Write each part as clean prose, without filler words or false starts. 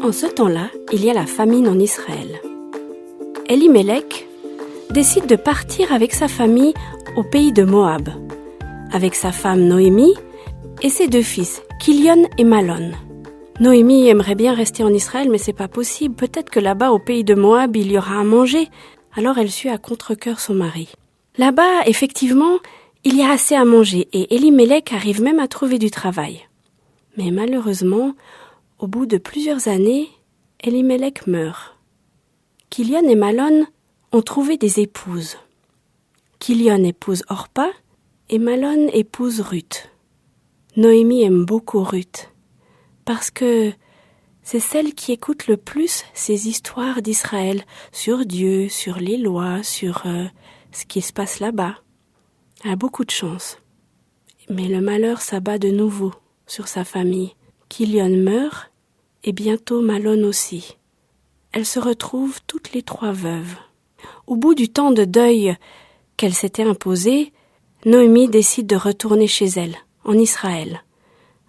En ce temps-là, il y a la famine en Israël. Elimelech décide de partir avec sa famille au pays de Moab, avec sa femme Noémie et ses 2 fils, Kilion et Malon. Noémie aimerait bien rester en Israël, mais c'est pas possible. Peut-être que là-bas, au pays de Moab, il y aura à manger. Alors elle suit à contre-cœur son mari. Là-bas, effectivement, il y a assez à manger et Elimelech arrive même à trouver du travail. Mais malheureusement, au bout de plusieurs années, Elimelech meurt. Kilion et Malon ont trouvé des épouses. Kilion épouse Orpa et Malon épouse Ruth. Noémie aime beaucoup Ruth parce que c'est celle qui écoute le plus ces histoires d'Israël sur Dieu, sur les lois, sur ce qui se passe là-bas. Elle a beaucoup de chance. Mais le malheur s'abat de nouveau sur sa famille. Kilion meurt et bientôt Malon aussi. Elles se retrouvent toutes les 3 veuves. Au bout du temps de deuil qu'elle s'était imposé, Noémie décide de retourner chez elle, en Israël.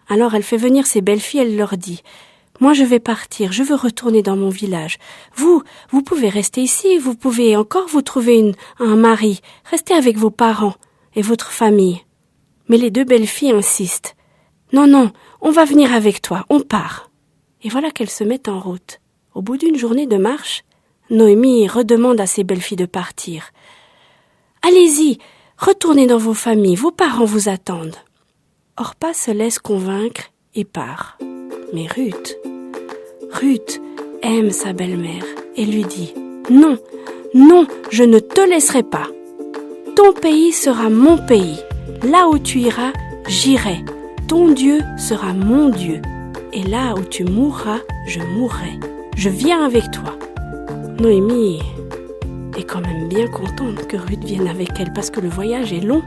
Alors elle fait venir ses belles-filles, elle leur dit « Moi je vais partir, je veux retourner dans mon village. Vous pouvez rester ici, vous pouvez encore vous trouver un mari. Restez avec vos parents et votre famille. » Mais les 2 belles-filles insistent. « Non, on va venir avec toi, on part. » Et voilà qu'elles se mettent en route. Au bout d'une journée de marche, Noémie redemande à ses belles-filles de partir. « Allez-y, retournez dans vos familles, vos parents vous attendent. » Orpa se laisse convaincre et part. Mais Ruth aime sa belle-mère et lui dit « Non, je ne te laisserai pas. Ton pays sera mon pays. Là où tu iras, j'irai. Ton Dieu sera mon Dieu. Et là où tu mourras, je mourrai. Je viens avec toi. » Noémie est quand même bien contente que Ruth vienne avec elle parce que le voyage est long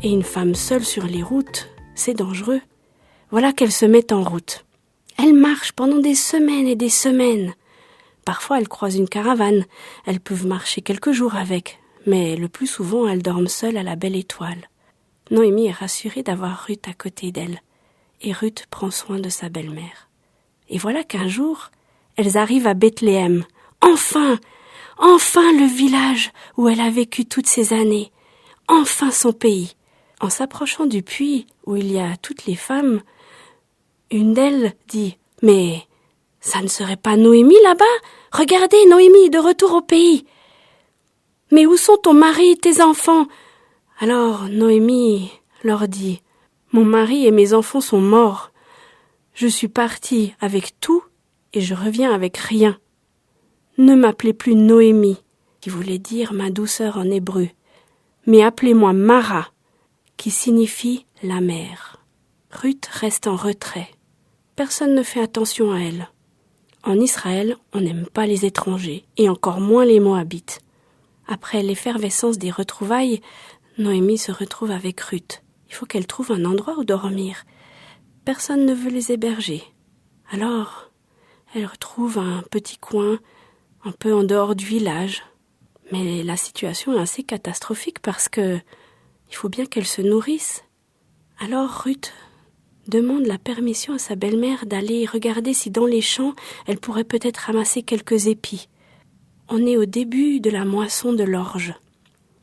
et une femme seule sur les routes, c'est dangereux. Voilà qu'elle se met en route. Elle marche pendant des semaines et des semaines. Parfois, elle croise une caravane. Elles peuvent marcher quelques jours avec, mais le plus souvent, elles dorment seules à la belle étoile. Noémie est rassurée d'avoir Ruth à côté d'elle, et Ruth prend soin de sa belle-mère. Et voilà qu'un jour, elles arrivent à Bethléem. Enfin le village où elle a vécu toutes ces années. Enfin son pays. En s'approchant du puits où il y a toutes les femmes, une d'elles dit « Mais ça ne serait pas Noémie là-bas ? Regardez, Noémie, de retour au pays. Mais où sont ton mari et tes enfants ?» Alors Noémie leur dit « Mon mari et mes enfants sont morts. Je suis partie avec tout et je reviens avec rien. Ne m'appelez plus Noémie, qui voulait dire ma douceur en hébreu, mais appelez-moi Mara, qui signifie la mer. » Ruth reste en retrait. Personne ne fait attention à elle. En Israël, on n'aime pas les étrangers, et encore moins les Moabites. Après l'effervescence des retrouvailles, Noémie se retrouve avec Ruth. Il faut qu'elle trouve un endroit où dormir. Personne ne veut les héberger. Alors, elle retrouve un petit coin, un peu en dehors du village. Mais la situation est assez catastrophique parce que il faut bien qu'elle se nourrisse. Alors Ruth demande la permission à sa belle-mère d'aller regarder si dans les champs, elle pourrait peut-être ramasser quelques épis. On est au début de la moisson de l'orge.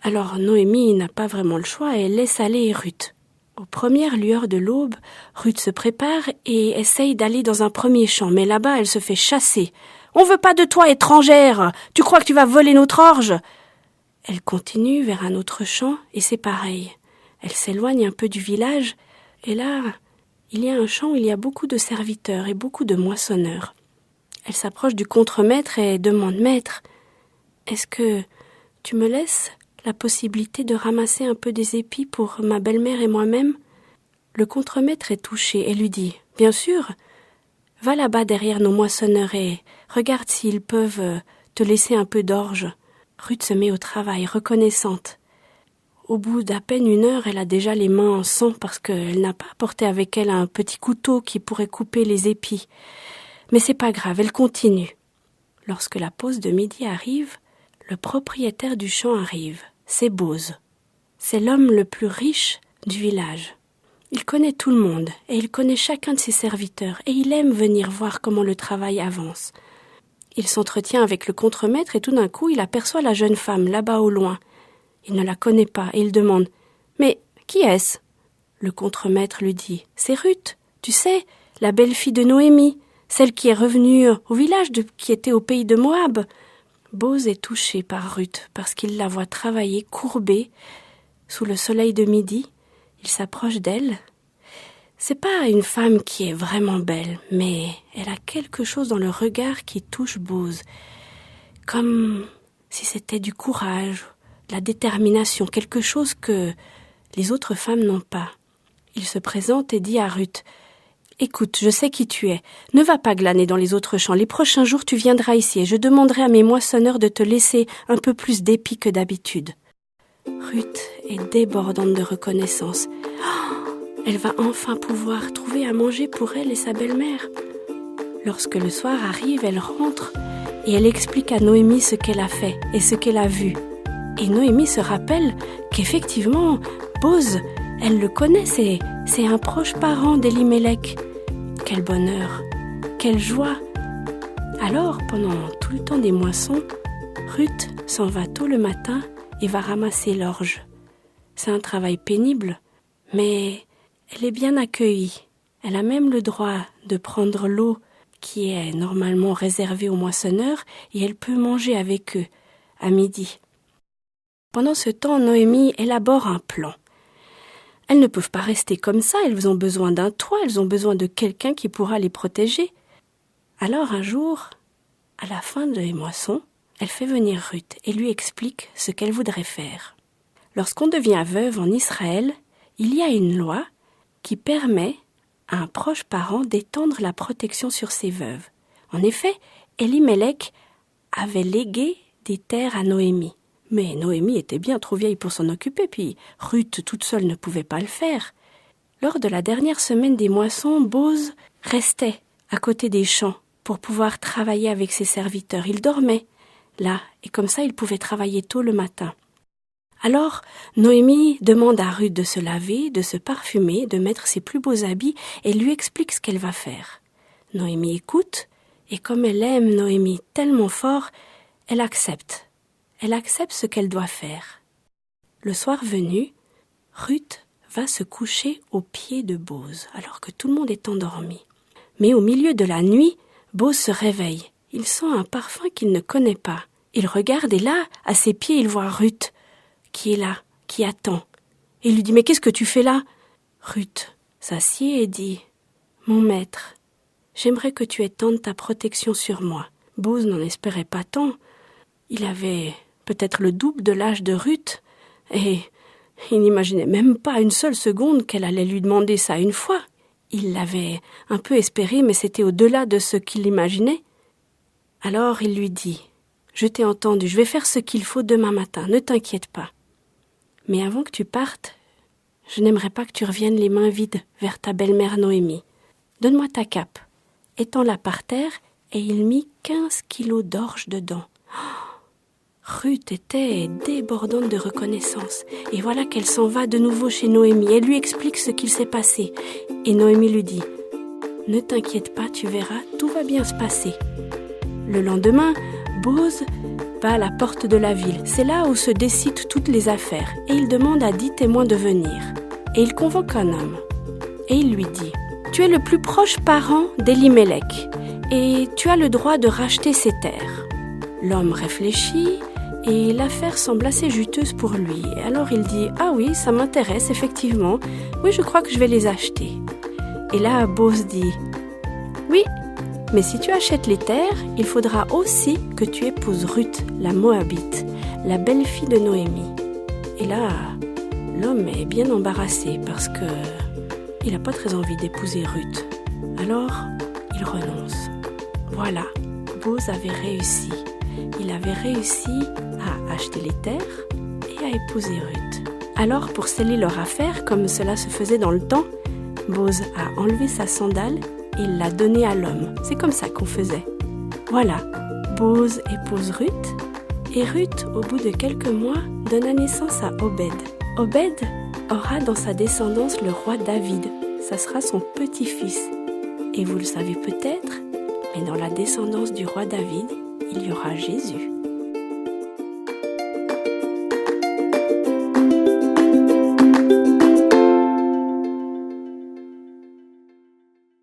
Alors Noémie n'a pas vraiment le choix et elle laisse aller Ruth. Aux premières lueurs de l'aube, Ruth se prépare et essaye d'aller dans un premier champ, mais là-bas elle se fait chasser. « On veut pas de toi, étrangère! Tu crois que tu vas voler notre orge ?» Elle continue vers un autre champ et c'est pareil. Elle s'éloigne un peu du village et là, il y a un champ où il y a beaucoup de serviteurs et beaucoup de moissonneurs. Elle s'approche du contremaître et demande « Maître, est-ce que tu me laisses la possibilité de ramasser un peu des épis pour ma belle-mère et moi-même ?» Le contremaître est touché et lui dit « Bien sûr, va là-bas derrière nos moissonneurs et regarde s'ils peuvent te laisser un peu d'orge. » Ruth se met au travail, reconnaissante. Au bout d'à peine 1 heure, elle a déjà les mains en sang parce qu'elle n'a pas apporté avec elle un petit couteau qui pourrait couper les épis. Mais c'est pas grave, elle continue. Lorsque la pause de midi arrive, le propriétaire du champ arrive. C'est Bose. C'est l'homme le plus riche du village. Il connaît tout le monde et il connaît chacun de ses serviteurs et il aime venir voir comment le travail avance. Il s'entretient avec le contremaître et tout d'un coup, il aperçoit la jeune femme là-bas au loin. Il ne la connaît pas et il demande « Mais qui est-ce » Le contremaître lui dit « C'est Ruth, tu sais, la belle-fille de Noémie, celle qui est revenue au village qui était au pays de Moab. » Boz est touché par Ruth parce qu'il la voit travailler courbée sous le soleil de midi. Il s'approche d'elle. C'est pas une femme qui est vraiment belle, mais elle a quelque chose dans le regard qui touche Boz, comme si c'était du courage, de la détermination, quelque chose que les autres femmes n'ont pas. Il se présente et dit à Ruth « Écoute, je sais qui tu es. Ne va pas glaner dans les autres champs. Les prochains jours, tu viendras ici et je demanderai à mes moissonneurs de te laisser un peu plus d'épi que d'habitude. » Ruth est débordante de reconnaissance. Elle va enfin pouvoir trouver à manger pour elle et sa belle-mère. Lorsque le soir arrive, elle rentre et elle explique à Noémie ce qu'elle a fait et ce qu'elle a vu. Et Noémie se rappelle qu'effectivement, Boz, elle le connaît, c'est un proche parent d'Elimelech. Quel bonheur, quelle joie. Alors, pendant tout le temps des moissons, Ruth s'en va tôt le matin et va ramasser l'orge. C'est un travail pénible, mais elle est bien accueillie. Elle a même le droit de prendre l'eau qui est normalement réservée aux moissonneurs et elle peut manger avec eux à midi. Pendant ce temps, Noémie élabore un plan. Elles ne peuvent pas rester comme ça, elles ont besoin d'un toit, elles ont besoin de quelqu'un qui pourra les protéger. Alors un jour, à la fin des moissons, elle fait venir Ruth et lui explique ce qu'elle voudrait faire. Lorsqu'on devient veuve en Israël, il y a une loi qui permet à un proche parent d'étendre la protection sur ses veuves. En effet, Elimelech avait légué des terres à Noémie. Mais Noémie était bien trop vieille pour s'en occuper, puis Ruth toute seule ne pouvait pas le faire. Lors de la dernière semaine des moissons, Boz restait à côté des champs pour pouvoir travailler avec ses serviteurs. Il dormait là, et comme ça il pouvait travailler tôt le matin. Alors, Noémie demande à Ruth de se laver, de se parfumer, de mettre ses plus beaux habits et lui explique ce qu'elle va faire. Noémie écoute, et comme elle aime Noémie tellement fort, elle accepte. Elle accepte ce qu'elle doit faire. Le soir venu, Ruth va se coucher aux pieds de Boz, alors que tout le monde est endormi. Mais au milieu de la nuit, Boz se réveille. Il sent un parfum qu'il ne connaît pas. Il regarde et là, à ses pieds, il voit Ruth, qui est là, qui attend. Et il lui dit « Mais qu'est-ce que tu fais là ?» Ruth s'assied et dit « Mon maître, j'aimerais que tu étendes ta protection sur moi. » Boz n'en espérait pas tant. Il avait peut-être le double de l'âge de Ruth, et il n'imaginait même pas une seule seconde qu'elle allait lui demander ça une fois. Il l'avait un peu espéré, mais c'était au-delà de ce qu'il imaginait. Alors il lui dit « Je t'ai entendu, je vais faire ce qu'il faut demain matin, ne t'inquiète pas. Mais avant que tu partes, je n'aimerais pas que tu reviennes les mains vides vers ta belle-mère Noémie. Donne-moi ta cape. » Étends-la par terre, et il mit 15 kilos d'orge dedans. Ruth était débordante de reconnaissance, et voilà qu'elle s'en va de nouveau chez Noémie. Elle lui explique ce qu'il s'est passé, et Noémie lui dit « Ne t'inquiète pas, tu verras, tout va bien se passer. » Le lendemain, Boz va à la porte de la ville. C'est là où se décident toutes les affaires, et il demande à 10 témoins de venir. Et il convoque un homme, et il lui dit « Tu es le plus proche parent d'Elimelech, et tu as le droit de racheter ses terres. » L'homme réfléchit, et l'affaire semble assez juteuse pour lui. Alors il dit « Ah oui, ça m'intéresse, effectivement. Oui, je crois que je vais les acheter. » Et là, Boz dit « Oui, mais si tu achètes les terres, il faudra aussi que tu épouses Ruth, la Moabite, la belle-fille de Noémie. » Et là, l'homme est bien embarrassé parce que il n'a pas très envie d'épouser Ruth. Alors, il renonce. Voilà, Boz avait réussi. Il avait réussi à acheter les terres et à épouser Ruth. Alors, pour sceller leur affaire, comme cela se faisait dans le temps, Boz a enlevé sa sandale et il l'a donnée à l'homme. C'est comme ça qu'on faisait. Voilà, Boz épouse Ruth, et Ruth, au bout de quelques mois, donna naissance à Obed. Obed aura dans sa descendance le roi David. Ça sera son petit-fils. Et vous le savez peut-être, mais dans la descendance du roi David, il y aura Jésus.